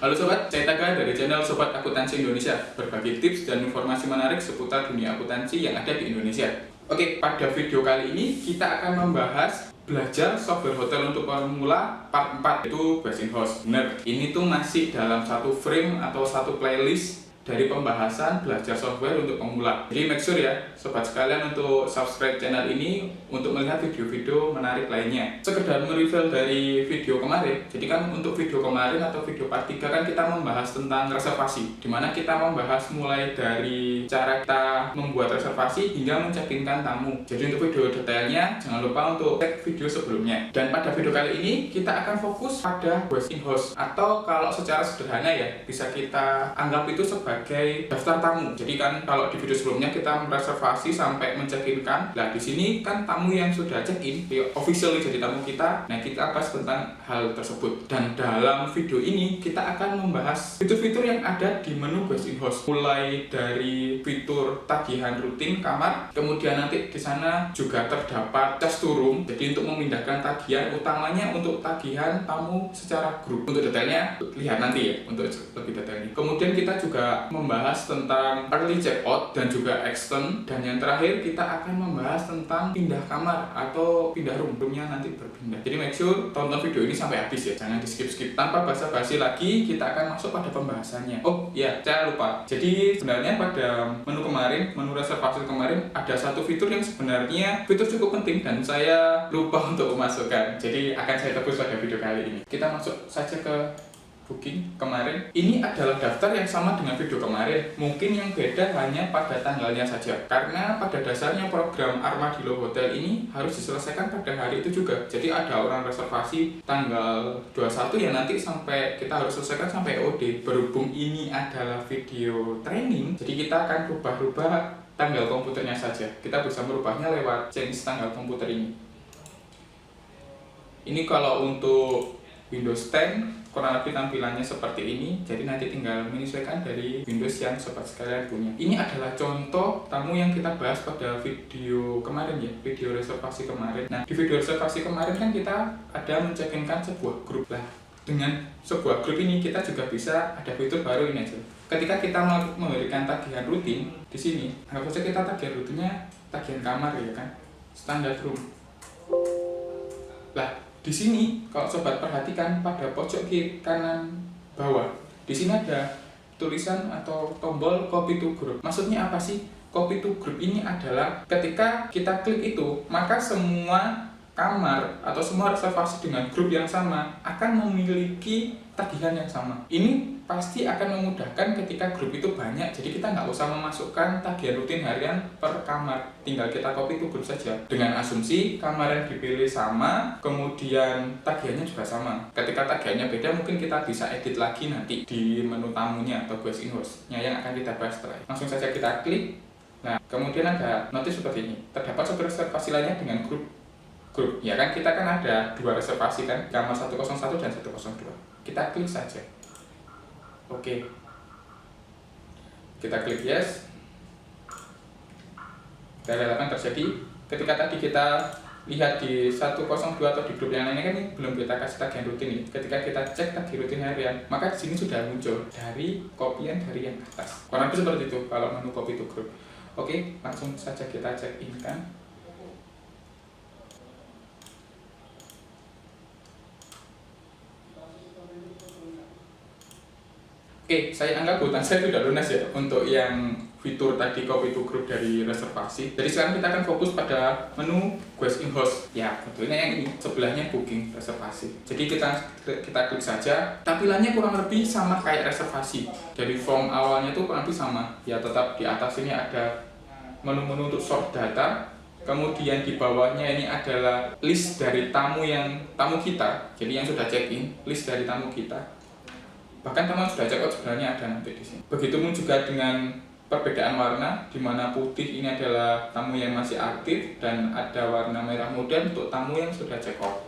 Halo sobat, saya Taga dari channel Sobat Akuntansi Indonesia, berbagi tips dan informasi menarik seputar dunia akuntansi yang ada di Indonesia. Oke, pada video kali ini kita akan membahas belajar software hotel untuk pemula part 4, yaitu Best in Host. Benar, ini tuh masih dalam satu frame atau satu playlist dari pembahasan belajar software untuk pemula. Jadi make sure ya sobat sekalian untuk subscribe channel ini untuk melihat video-video menarik lainnya. Sekedar mereview dari video kemarin. Jadi kan untuk video kemarin atau video part 3 kan kita membahas tentang reservasi, dimana kita membahas mulai dari cara kita membuat reservasi hingga mencekinkan tamu. Jadi untuk video detailnya jangan lupa untuk cek video sebelumnya. Dan pada video kali ini kita akan fokus pada Best in Host, atau kalau secara sederhana ya bisa kita anggap itu sebagai daftar tamu. Jadi kan kalau di video sebelumnya kita mereservasi sampai mencekinkan. Nah, di sini kan tamu yang sudah check-in, officially jadi tamu kita. Nah, kita bahas tentang hal tersebut. Dan dalam video ini kita akan membahas fitur-fitur yang ada di menu Best in Host. Mulai dari fitur tagihan rutin kamar, kemudian nanti di sana juga terdapat cash to room. Jadi untuk memindahkan tagihan utamanya untuk tagihan tamu secara grup. Untuk detailnya lihat nanti ya untuk lebih detailnya. Kemudian kita juga membahas tentang early check out dan juga extend, dan yang terakhir kita akan membahas tentang pindah kamar atau pindah roomnya nanti berpindah. Jadi make sure tonton video ini sampai habis ya, jangan di skip-skip. Tanpa basa-basi lagi kita akan masuk pada pembahasannya. Oh iya, saya lupa. Jadi sebenarnya pada menu kemarin, menu reservasi kemarin ada satu fitur yang sebenarnya fitur cukup penting dan saya lupa untuk memasukkan. Jadi akan saya tebus pada video kali ini. Kita masuk saja ke booking kemarin. Ini adalah daftar yang sama dengan video kemarin, mungkin yang beda hanya pada tanggalnya saja, karena pada dasarnya program Armadillo Hotel ini harus diselesaikan pada hari itu juga. Jadi ada orang reservasi tanggal 21 ya, nanti sampai kita harus selesaikan sampai OD. Berhubung ini adalah video training, jadi kita akan rubah-rubah tanggal komputernya saja. Kita bisa merubahnya lewat change tanggal komputer ini. Ini kalau untuk Windows 10 kurang lebih tampilannya seperti ini. Jadi nanti tinggal menyesuaikan dari Windows yang sobat sekalian punya. Ini adalah contoh tamu yang kita bahas pada video kemarin ya, video reservasi kemarin. Nah, di video reservasi kemarin kan kita ada mencekinkan sebuah grup lah. Dengan sebuah grup ini kita juga bisa ada fitur baru ini aja. Ketika kita memberikan tagihan rutin di sini, anggap saja kita tagihan rutinnya tagihan kamar ya kan, standar room. Lah, di sini kalau sobat perhatikan pada pojok kiri kanan bawah, di sini ada tulisan atau tombol copy to group. Maksudnya apa sih? Copy to group ini adalah ketika kita klik itu, maka semua kamar atau semua reservasi dengan grup yang sama akan memiliki tagihan yang sama. Ini pasti akan memudahkan ketika grup itu banyak, jadi kita nggak usah memasukkan tagihan rutin harian per kamar, tinggal kita copy to group saja dengan asumsi kamar yang dipilih sama, kemudian tagihannya juga sama. Ketika tagihannya beda, mungkin kita bisa edit lagi nanti di menu tamunya atau Best in Host-nya yang akan kita bahas setelah. Langsung saja kita klik. Nah, kemudian ada notice seperti ini, terdapat satu reservasi lainnya dengan grup ya kan, kita kan ada dua reservasi kan, kamar 101 dan 102. Kita klik saja. Oke, kita klik yes. Kita lihat apa yang terjadi ketika tadi kita lihat di 102 atau di grup yang lainnya kan, ini belum kita kasih tagihan rutin nih. Ketika kita cek tagihan rutin harian, maka di sini sudah muncul dari kopian dari yang atas. Kurang lebih seperti itu kalau menu copy to group. Oke, langsung saja kita check in kan. Oke, saya anggap hutang saya sudah lunas ya untuk yang fitur tadi copy to group dari reservasi. Jadi sekarang kita akan fokus pada menu Best in Host. Ya, tentunya yang ini sebelahnya booking reservasi. Jadi kita klik saja. Tampilannya kurang lebih sama kayak reservasi. Dari form awalnya itu kurang lebih sama. Ya, tetap di atas ini ada menu-menu untuk sort data. Kemudian di bawahnya ini adalah list dari tamu kita. Jadi yang sudah check-in, list dari tamu kita. Bahkan teman sudah check out sebenarnya ada nanti di sini. Begitupun juga dengan perbedaan warna, di mana putih ini adalah tamu yang masih aktif dan ada warna merah muda untuk tamu yang sudah check out.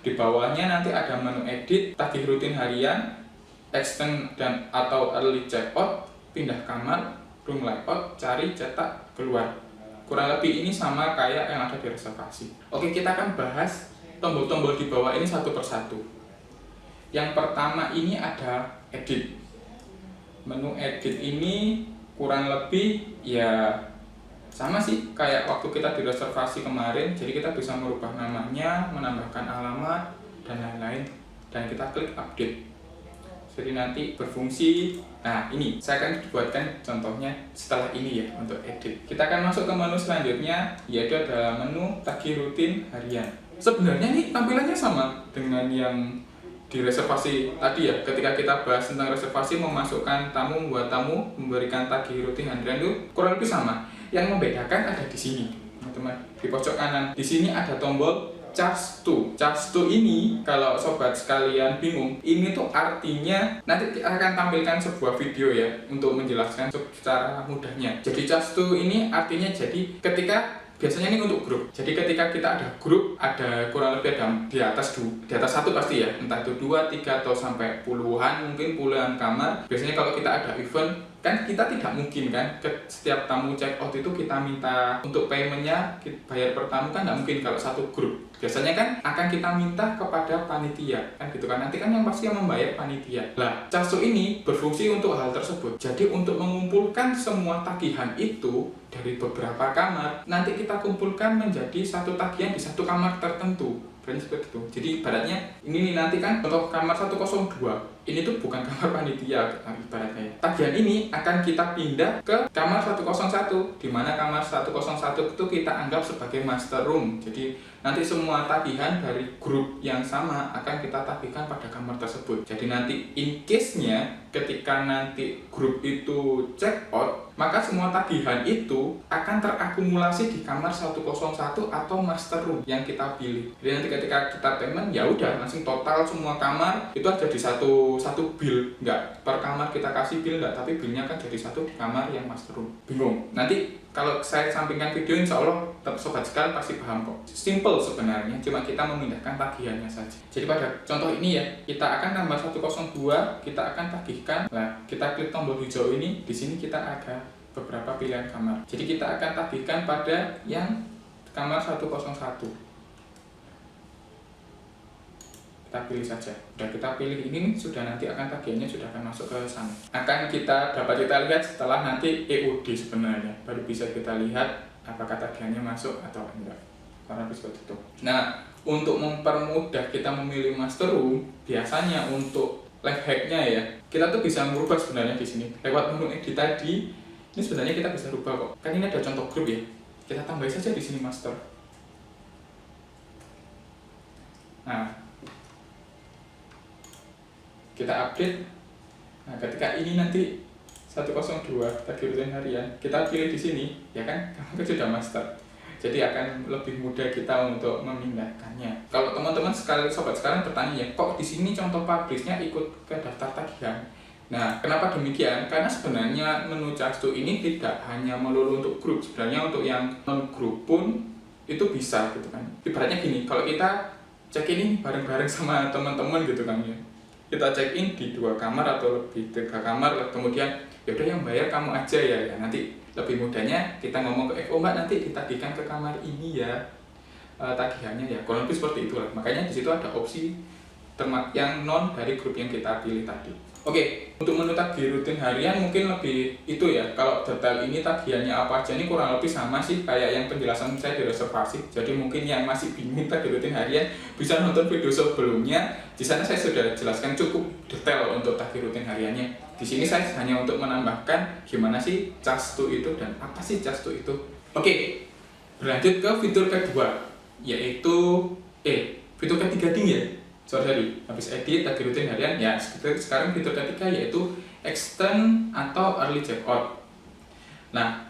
Di bawahnya nanti ada menu edit, tagih rutin harian, extend dan atau early check out, pindah kamar, room layout, cari, cetak, keluar. Kurang lebih ini sama kayak yang ada di reservasi. Oke, kita akan bahas tombol-tombol di bawah ini satu persatu. Yang pertama ini ada edit. Menu edit ini kurang lebih ya sama sih kayak waktu kita di reservasi kemarin. Jadi kita bisa merubah namanya, menambahkan alamat dan lain-lain, dan kita klik update. Jadi nanti berfungsi. Nah, ini saya akan buatkan contohnya setelah ini ya untuk edit. Kita akan masuk ke menu selanjutnya, yaitu adalah menu tagih rutin harian. Sebenarnya ini tampilannya sama dengan yang di reservasi tadi ya. Ketika kita bahas tentang reservasi, memasukkan tamu, membuat tamu, memberikan tagih rutin harian itu kurang lebih sama. Yang membedakan ada di sini, teman-teman, di pojok kanan. Di sini ada tombol charge to. Charge to ini, kalau sobat sekalian bingung, ini tuh artinya, nanti kita akan tampilkan sebuah video ya untuk menjelaskan secara mudahnya. Jadi charge to ini artinya jadi ketika, biasanya ini untuk grup. Jadi ketika kita ada grup, ada kurang lebih ada di atas satu pasti ya, entah itu 2, 3 atau sampai puluhan, mungkin puluhan kamar. Biasanya kalau kita ada event, kan kita tidak mungkin kan ke setiap tamu check out itu kita minta untuk paymentnya bayar per tamu, kan tidak mungkin kalau satu grup. Biasanya kan akan kita minta kepada panitia kan gitu kan, nanti kan yang pasti yang membayar panitia. Lah, charge ini berfungsi untuk hal tersebut. Jadi untuk mengumpulkan semua tagihan itu dari beberapa kamar, nanti kita kumpulkan menjadi satu tagihan di satu kamar tertentu. Seperti itu. Jadi ibaratnya ini nih, nanti kan untuk kamar 102 ini tuh bukan kamar panitia ibaratnya. Tagihan ini akan kita pindah ke kamar 101, di mana kamar 101 itu kita anggap sebagai master room. Jadi nanti semua tagihan dari grup yang sama akan kita tagihkan pada kamar tersebut. Jadi nanti in case-nya ketika nanti grup itu check out, maka semua tagihan itu akan terakumulasi di kamar 101 atau master room yang kita pilih. Jadi nanti ketika kita payment, ya udah langsung total semua kamar itu ada di satu bill, enggak per kamar kita kasih bill enggak, tapi billnya kan jadi satu di kamar yang master room. Bingung? Nanti kalau saya sampingkan video, insya Allah sobat sekalian pasti paham kok. Simple sebenarnya, cuma kita memindahkan tagihannya saja. Jadi pada contoh ini ya, kita akan tambah 102, kita akan tagihkan. Nah, kita klik tombol hijau ini, di sini kita ada beberapa pilihan kamar. Jadi kita akan tagihkan pada yang kamar 101. Kita pilih saja. Sudah kita pilih ini, sudah nanti akan tagihannya sudah akan masuk ke sana. Akan dapat kita lihat setelah nanti EOD sebenarnya. Baru bisa kita lihat apakah tagihannya masuk atau enggak. Karena seperti itu. Nah, untuk mempermudah kita memilih master room, biasanya untuk life hack-nya ya, kita tuh bisa merubah sebenarnya di sini. Lewat menu edit tadi, ini sebenarnya kita bisa rubah kok. Kan ini ada contoh grup ya. Kita tambah saja di sini master. Nah, kita update. Nah, ketika ini nanti 102 tagih rutin harian, kita pilih di sini, ya kan? Kamu sudah master. Jadi akan lebih mudah kita untuk memindahkannya. Kalau teman-teman sobat sekarang bertanya ya, kok di sini contoh publishnya ikut ke daftar tagihan? Nah, kenapa demikian? Karena sebenarnya menu charge to ini tidak hanya melulu untuk grup, sebenarnya untuk yang non-grup pun itu bisa gitu kan. Ibaratnya gini, kalau kita check in bareng-bareng sama teman-teman gitu kan ya, kita check in di 2 kamar atau lebih 3 kamar, kemudian yaudah yang bayar kamu aja ya, nanti lebih mudahnya kita ngomong ke FO, Mbak nanti ditagihkan ke kamar ini ya tagihannya ya, kurang lebih seperti itulah. Makanya di situ ada opsi yang non dari grup yang kita pilih tadi. Oke, untuk menu tagih rutin harian mungkin lebih itu ya. Kalau detail ini tagihannya apa aja, ini kurang lebih sama sih kayak yang penjelasan saya di reservasi. Jadi mungkin yang masih bingung tagih rutin harian bisa nonton video sebelumnya. Di sana saya sudah jelaskan cukup detail untuk tagih rutin hariannya. Di sini saya hanya untuk menambahkan gimana sih charge to itu dan apa sih charge to itu. Oke, berlanjut ke fitur kedua, yaitu fitur ketiga ya. Sorry, habis edit tagih rutin harian ya, sekarang fitur ketiga yaitu extend atau early checkout. Nah,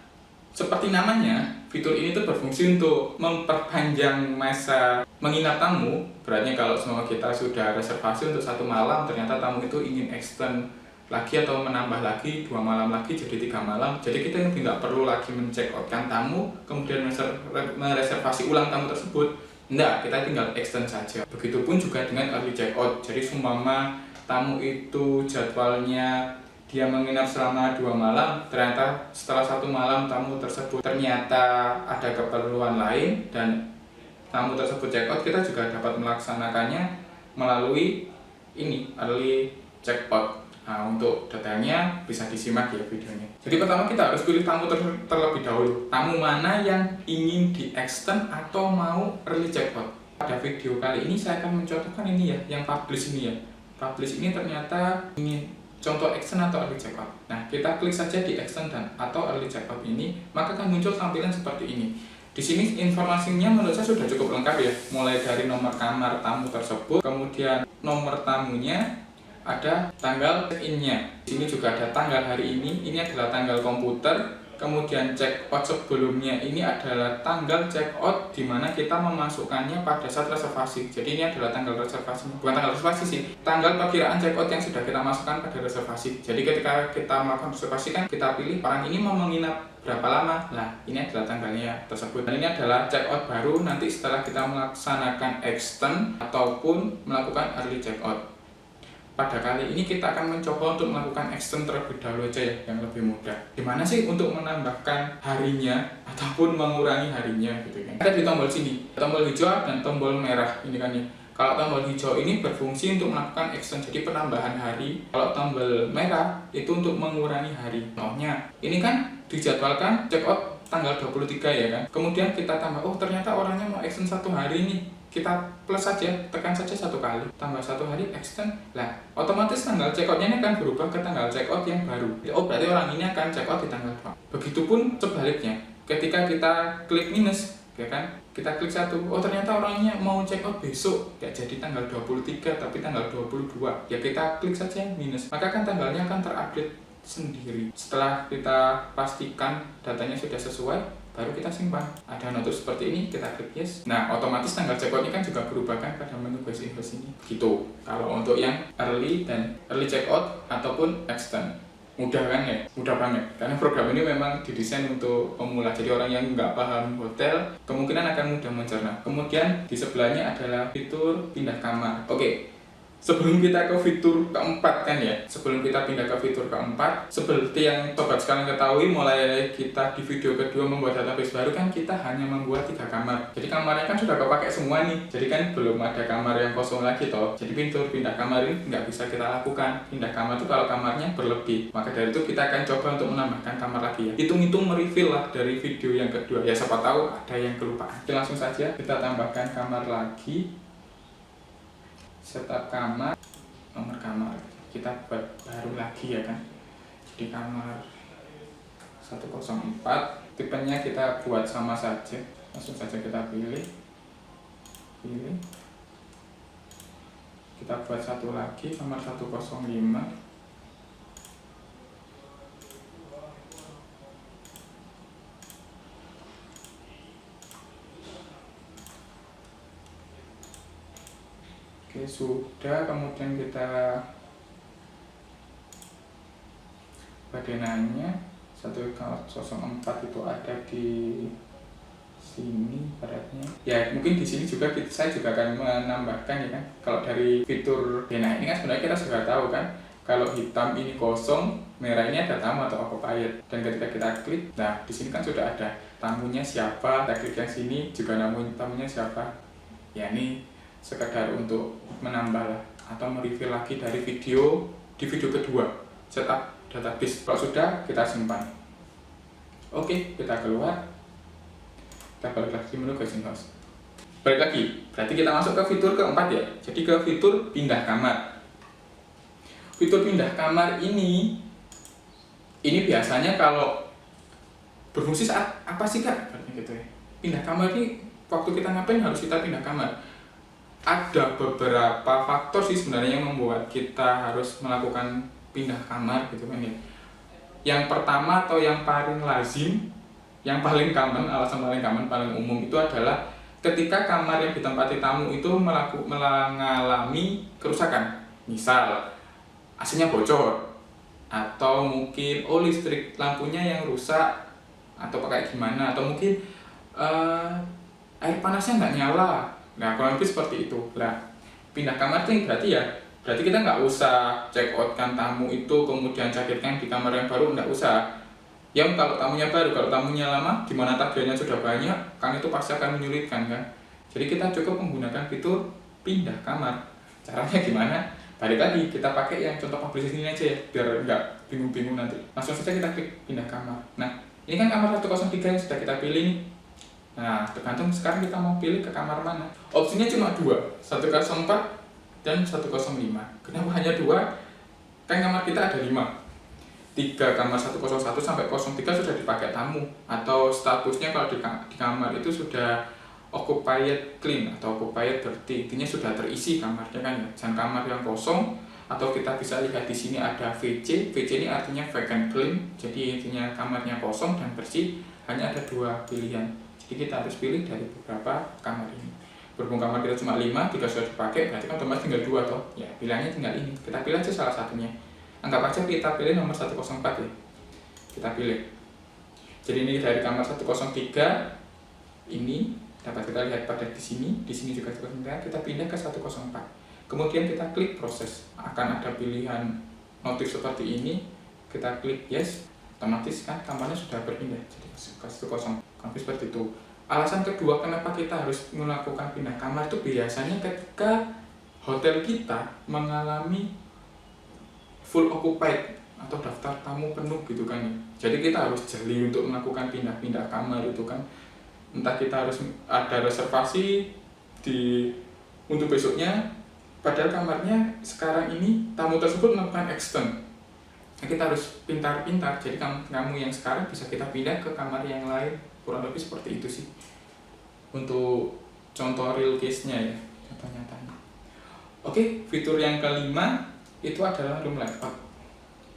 seperti namanya, fitur ini tuh berfungsi untuk memperpanjang masa menginap tamu. Berarti kalau semua kita sudah reservasi untuk 1 malam, ternyata tamu itu ingin extend lagi atau menambah lagi 2 malam lagi jadi 3 malam. Jadi kita tidak perlu lagi men-check outkan tamu, kemudian mereservasi ulang tamu tersebut. Enggak, kita tinggal extend saja. Begitupun juga dengan early checkout. Jadi seumpama tamu itu jadwalnya dia menginap selama 2 malam, ternyata setelah 1 malam tamu tersebut ternyata ada keperluan lain dan tamu tersebut check out, kita juga dapat melaksanakannya melalui ini early checkout. Nah, untuk detailnya bisa disimak ya videonya. Jadi pertama kita harus pilih tamu terlebih dahulu. Tamu mana yang ingin di-extend atau mau early checkout. Pada video kali ini saya akan mencontohkan ini ya, yang publish ini ya. Publish ini ternyata ingin contoh extend atau early checkout. Nah, kita klik saja di extend dan atau early checkout ini, maka akan muncul tampilan seperti ini. Di sini informasinya menurut saya sudah cukup lengkap ya, mulai dari nomor kamar tamu tersebut, kemudian nomor tamunya, ada tanggal check-in-nya. Di sini juga ada tanggal hari ini adalah tanggal komputer, kemudian check out sebelumnya ini adalah tanggal check out di mana kita memasukkannya pada saat reservasi. Jadi ini adalah tanggal reservasi, bukan tanggal reservasi sih, tanggal perkiraan check out yang sudah kita masukkan pada reservasi. Jadi ketika kita melakukan reservasi kan kita pilih orang ini mau menginap berapa lama. Nah, ini adalah tanggalnya tersebut. Dan ini adalah check out baru nanti setelah kita melaksanakan extend ataupun melakukan early check out. Pada kali ini kita akan mencoba untuk melakukan extend terlebih dahulu aja ya, yang lebih mudah. Gimana sih untuk menambahkan harinya ataupun mengurangi harinya gitu kan. Ada di tombol sini, tombol hijau dan tombol merah ini kan ya. Kalau tombol hijau ini berfungsi untuk melakukan extend, jadi penambahan hari. Kalau tombol merah itu untuk mengurangi hari. Contohnya, ini kan dijadwalkan check out tanggal 23 ya kan. Kemudian kita tambah, oh ternyata orangnya mau extend 1 hari nih. Kita plus saja, tekan saja 1 kali, tambah 1 hari, extend. Lah, otomatis tanggal checkout-nya ini akan berubah ke tanggal checkout yang baru. Oh, berarti orang ini akan checkout di tanggal 2. Begitupun sebaliknya, ketika kita klik minus, ya kan, kita klik 1, oh ternyata orangnya mau checkout besok, gak jadi tanggal 23, tapi tanggal 22. Ya kita klik saja minus, maka kan tanggalnya akan terupdate sendiri. Setelah kita pastikan datanya sudah sesuai, baru kita simpan. Ada notif seperti ini, kita klik yes. Nah, otomatis tanggal checkout ini kan juga berubah kan pada menu base invoice ini. Gitu. Kalau untuk yang early dan early checkout ataupun extend. Mudah kan ya? Mudah banget. Karena program ini memang didesain untuk pemula. Jadi orang yang nggak paham hotel, kemungkinan akan mudah mencerna. Kemudian di sebelahnya adalah fitur pindah kamar. Oke. Sebelum kita ke fitur keempat kan ya, sebelum kita pindah ke fitur keempat, seperti yang sobat sekalian ketahui, mulai kita di video kedua membuat database baru kan kita hanya membuat 3 kamar. Jadi kamarnya kan sudah kepakai semua nih, jadi kan belum ada kamar yang kosong lagi toh. Jadi fitur pindah kamar ini nggak bisa kita lakukan. Pindah kamar itu kalau kamarnya berlebih, maka dari itu kita akan coba untuk menambahkan kamar lagi ya. Hitung-hitung merefill lah dari video yang kedua, ya siapa tahu ada yang kelupaan. Jadi langsung saja kita tambahkan kamar lagi. Setup kamar, nomor kamar kita buat baru lagi ya kan. Jadi kamar 104, tipenya kita buat sama saja, langsung saja kita pilih, kita buat satu lagi, kamar 105. Oke, sudah. Kemudian kita badanannya 104 itu ada di sini baratnya. Ya mungkin di sini juga saya juga akan menambahkan ya kan. Kalau dari fitur denah ini kan sebenarnya kita sudah tahu kan. Kalau hitam ini kosong, merah ini ada tamu atau occupied. Dan ketika kita klik, nah di sini kan sudah ada tamunya siapa. Kita klik yang sini juga tamunya siapa. Ya ini sekedar untuk menambah atau merefill lagi dari video di video kedua, setup database. Kalau sudah, kita simpan. Oke, kita keluar, kita balik lagi menu Guesting House. Balik lagi, berarti kita masuk ke fitur keempat ya. Jadi ke fitur pindah kamar. Fitur pindah kamar ini biasanya kalau berfungsi saat apa sih kak? Gitu ya. Pindah kamar ini waktu kita ngapain harus kita pindah kamar? Ada beberapa faktor sih sebenarnya yang membuat kita harus melakukan pindah kamar gitu kan ya. Yang pertama atau yang paling lazim, yang paling common, alasan paling common, paling umum itu adalah ketika kamar yang ditempati tamu itu mengalami kerusakan. Misal AC-nya bocor, atau mungkin listrik lampunya yang rusak, atau pakai gimana, atau mungkin air panasnya nggak nyala. Nah, kurang lebih seperti itu. Nah, pindah kamar itu berarti kita nggak usah check out kan tamu itu, kemudian cairkan di kamar yang baru, nggak usah. Yang kalau tamunya baru, kalau tamunya lama, dimana tagihannya sudah banyak, kan itu pasti akan menyulitkan kan. Jadi kita cukup menggunakan fitur pindah kamar. Caranya gimana? Balik lagi, kita pakai yang contoh publish ini aja ya, biar nggak bingung-bingung nanti. Langsung saja kita klik pindah kamar. Nah, ini kan kamar 103 yang sudah kita pilih nih. Nah, tergantung sekarang kita mau pilih ke kamar mana. Opsinya cuma 2, 104 dan 105. Kenapa hanya 2? Kan kamar kita ada 5. 3 kamar 101 sampai 03 sudah dipakai tamu, atau statusnya kalau di kamar itu sudah occupied clean atau occupied dirty, intinya sudah terisi kamarnya kan ya. Jangan kamar yang kosong, atau kita bisa lihat di sini ada VC. VC ini artinya vacant clean, jadi intinya kamarnya kosong dan bersih. Hanya ada 2 pilihan, jadi kita harus pilih dari beberapa kamar ini. Berhubung kamar kita cuma 5, 3 sudah dipakai, berarti kan otomatis tinggal 2 toh. Ya, pilihannya tinggal ini. Kita pilih aja salah satunya. Anggap aja kita pilih nomor 104 ya. Kita pilih. Jadi ini dari kamar 103 ini dapat kita lihat pada di sini juga 103, kita pindah ke 104. Kemudian kita klik proses. Akan ada pilihan notif seperti ini. Kita klik yes, otomatis kan kamarnya sudah berpindah jadi ke 104. Seperti itu. Alasan kedua kenapa kita harus melakukan pindah kamar itu biasanya ketika hotel kita mengalami full occupied atau daftar tamu penuh gitu kan ya. Jadi kita harus jeli untuk melakukan pindah-pindah kamar itu kan. Entah kita harus ada reservasi untuk besoknya, padahal kamarnya sekarang ini tamu tersebut melakukan extend. Nah, kita harus pintar-pintar, jadi kamu yang sekarang bisa kita pindah ke kamar yang lain. Kurang lebih seperti itu sih untuk contoh real case-nya ya, contoh nyatanya. Oke, fitur yang kelima itu adalah room layout.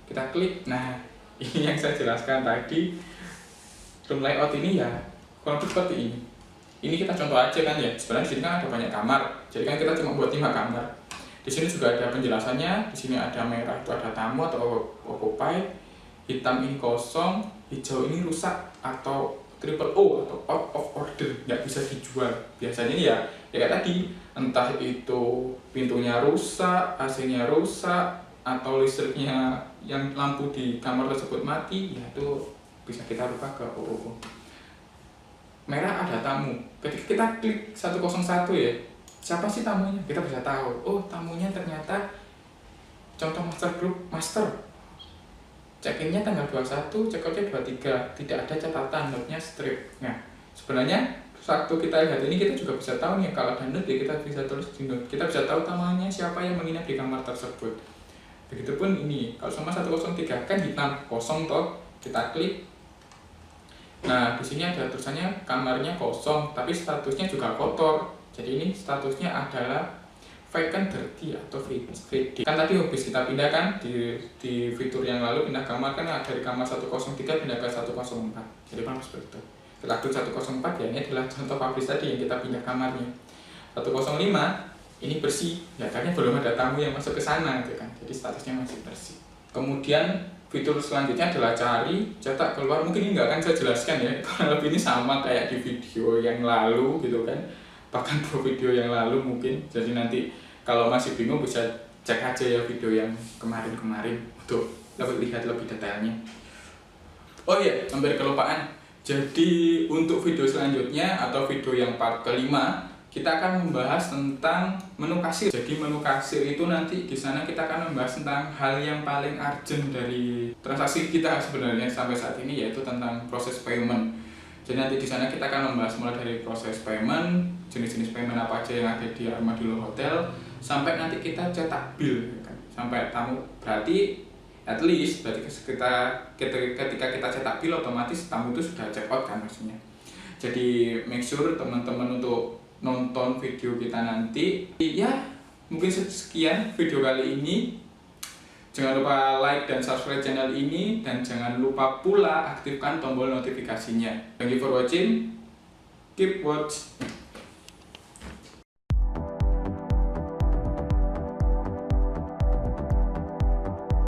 Kita klik. Nah, ini yang saya jelaskan tadi. Room layout ini ya kurang lebih seperti ini. Ini kita contoh aja kan ya. Sebenarnya di sini kan ada banyak kamar. Jadi kan kita cuma buat 5 kamar. Di sini juga ada penjelasannya. Di sini ada merah itu ada tamu atau occupied, hitam ini kosong, hijau ini rusak atau triple O atau out of order, nggak bisa dijual. Biasanya ya kayak tadi, entah itu pintunya rusak, AC-nya rusak, atau listriknya yang lampu di kamar tersebut mati, ya itu bisa kita rubah ke OOO. Merah ada tamu. Ketika kita klik 101 ya, siapa sih tamunya? Kita bisa tahu. Oh, tamunya ternyata contoh master group master. Check-in-nya tanggal 21, check-out-nya 23, tidak ada catatan, note-nya strip. Nah, sebenarnya waktu kita lihat ini kita juga bisa tahu nih, kalau ada note ya kita bisa tulis di note. Kita bisa tahu tamunya siapa yang menginap di kamar tersebut. Begitupun ini, kalau sama 103 kan hitam, kosong toh, kita klik. Nah, di sini ada tulisannya kamarnya kosong, tapi statusnya juga kotor. Jadi ini statusnya adalah vacant dirty atau VD. Kan tadi habis kita pindah kan di fitur yang lalu pindah kamar kan dari kamar 103 pindah ke 104. Jadi kan seperti itu. Kita klik 104 ya, ini adalah contoh publish tadi yang kita pindah kamarnya. 105 ini bersih, ya karena belum ada tamu yang masuk ke sana gitu kan. Jadi statusnya masih bersih. Kemudian fitur selanjutnya adalah cari, cetak keluar. Mungkin ini nggak akan saya jelaskan ya, karena lebih ini sama kayak di video yang lalu gitu kan. Bahkan 2 video yang lalu mungkin. Jadi nanti kalau masih bingung bisa cek aja ya video yang kemarin-kemarin untuk lihat lebih detailnya. Oh iya, hampir kelupaan. Jadi untuk video selanjutnya atau video yang part kelima, kita akan membahas tentang menu kasir. Jadi menu kasir itu nanti di sana kita akan membahas tentang hal yang paling urgent dari transaksi kita sebenarnya sampai saat ini, yaitu tentang proses payment. Jadi nanti di sana kita akan membahas mulai dari proses payment, jenis-jenis payment apa aja yang ada di Armadillo Hotel, sampai nanti kita cetak bill, kan? Sampai tamu, berarti at least berarti ketika kita cetak bill otomatis tamu itu sudah check out kan maksudnya. Jadi make sure teman-teman untuk nonton video kita nanti. Ya, mungkin sekian video kali ini. Jangan lupa like dan subscribe channel ini, dan jangan lupa pula aktifkan tombol notifikasinya. Thank you for watching. Keep watch.